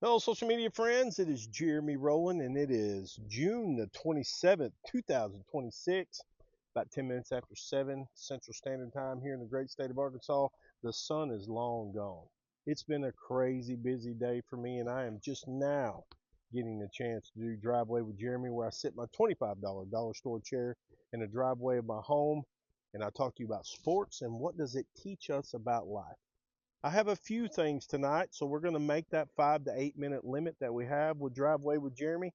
Hello, social media friends. It is Jeremy Rowland, and it is June the 27th, 2026, about 10 minutes after 7 Central Standard Time here in the great state of Arkansas. The sun is long gone. It's been a crazy busy day for me, and I am just now getting the chance to do Driveway with Jeremy, where I sit my $25 dollar store chair in the driveway of my home, and I talk to you about sports and what does it teach us about life. I have a few things tonight, so we're going to make that 5 to 8 minute limit that we have with Driveway with Jeremy.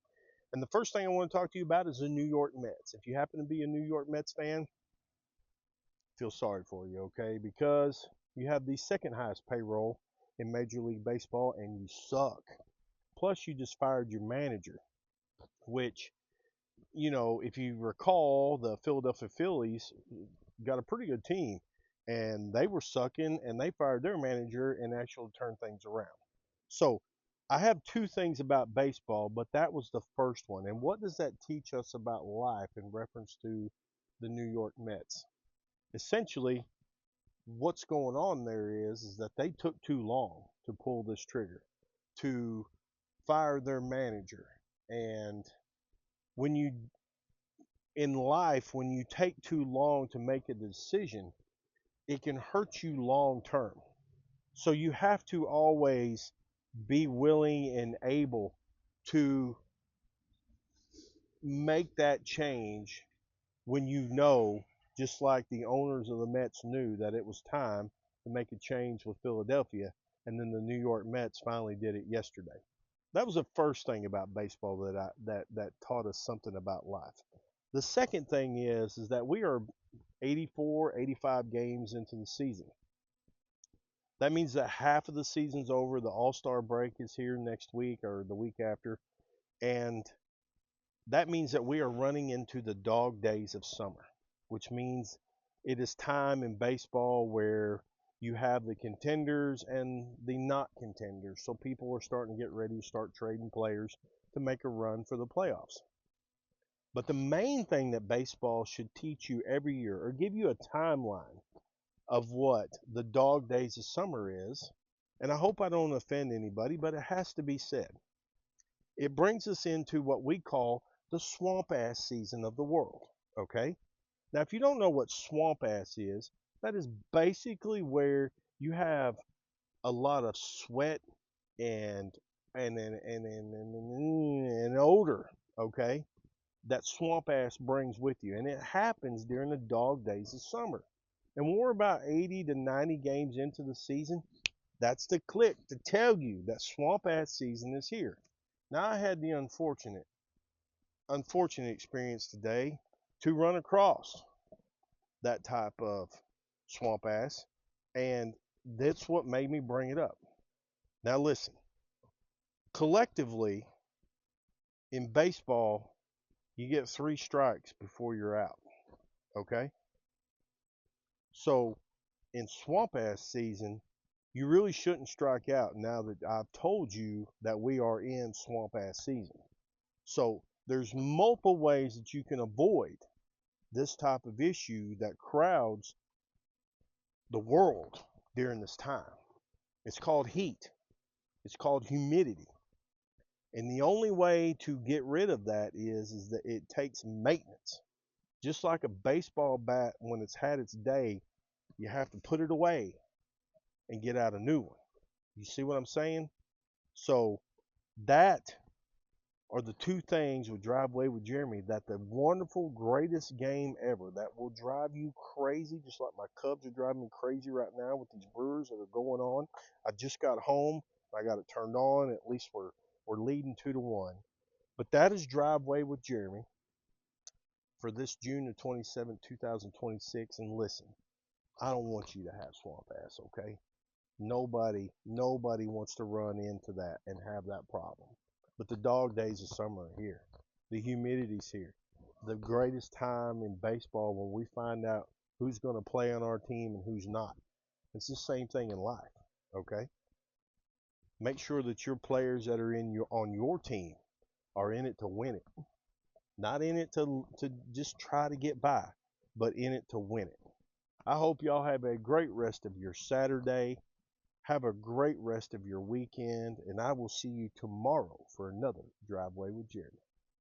And the first thing I want to talk to you about is the New York Mets. If you happen to be a New York Mets fan, feel sorry for you, okay? Because you have the second highest payroll in Major League Baseball and you suck. Plus, you just fired your manager, which, if you recall, the Philadelphia Phillies got a pretty good team and they were sucking and they fired their manager and actually turned things around. So I have two things about baseball, but that was the first one. And what does that teach us about life in reference to the New York Mets? Essentially, what's going on there is that they took too long to pull this trigger, to fire their manager. And when you in life, when you take too long to make a decision, it can hurt you long term. So you have to always be willing and able to make that change when you know, just like the owners of the Mets knew that it was time to make a change with Philadelphia, and then the New York Mets finally did it yesterday. That was the first thing about baseball that taught us something about life. The second thing is that we are 84, 85 games into the season. That means that half of the season's over. The All-Star break is here next week or the week after, and that means that we are running into the dog days of summer, which means it is time in baseball where you have the contenders and the not contenders. So people are starting to get ready to start trading players to make a run for the playoffs. But the main thing that baseball should teach you every year or give you a timeline of what the dog days of summer is, and I hope I don't offend anybody, but it has to be said. It brings us into what we call the swamp ass season of the world. Okay? Now, if you don't know what swamp ass is, that is basically where you have a lot of sweat and and odor, okay, that swamp ass brings with you. And it happens during the dog days of summer. And when we're about 80 to 90 games into the season, that's the click to tell you that swamp ass season is here. Now I had the unfortunate experience today to run across that type of swamp ass, and that's what made me bring it up. Now listen, collectively in baseball, you get 3 strikes before you're out. Okay? So in swamp ass season, you really shouldn't strike out now that I've told you that we are in swamp ass season. So there's multiple ways that you can avoid this type of issue that crowds the world during this time. It's called heat. It's called humidity. And the only way to get rid of that is that it takes maintenance. Just like a baseball bat, when it's had its day, you have to put it away and get out a new one. You see what I'm saying? So that are the two things with Driveway with Jeremy, that the wonderful greatest game ever that will drive you crazy, just like my Cubs are driving me crazy right now with these Brewers that are going on. I just got home, I got it turned on. At least we're leading 2-1. But that is Driveway with Jeremy for this June the 27th, 2026. And listen, I don't want you to have swamp ass, okay? Nobody wants to run into that and have that problem. But the dog days of summer are here. The humidity's here. The greatest time in baseball when we find out who's going to play on our team and who's not. It's the same thing in life, okay? Make sure that your players that are on your team are in it to win it. Not in it to just try to get by, but in it to win it. I hope y'all have a great rest of your Saturday. Have a great rest of your weekend, and I will see you tomorrow for another Driveway with Jeremy.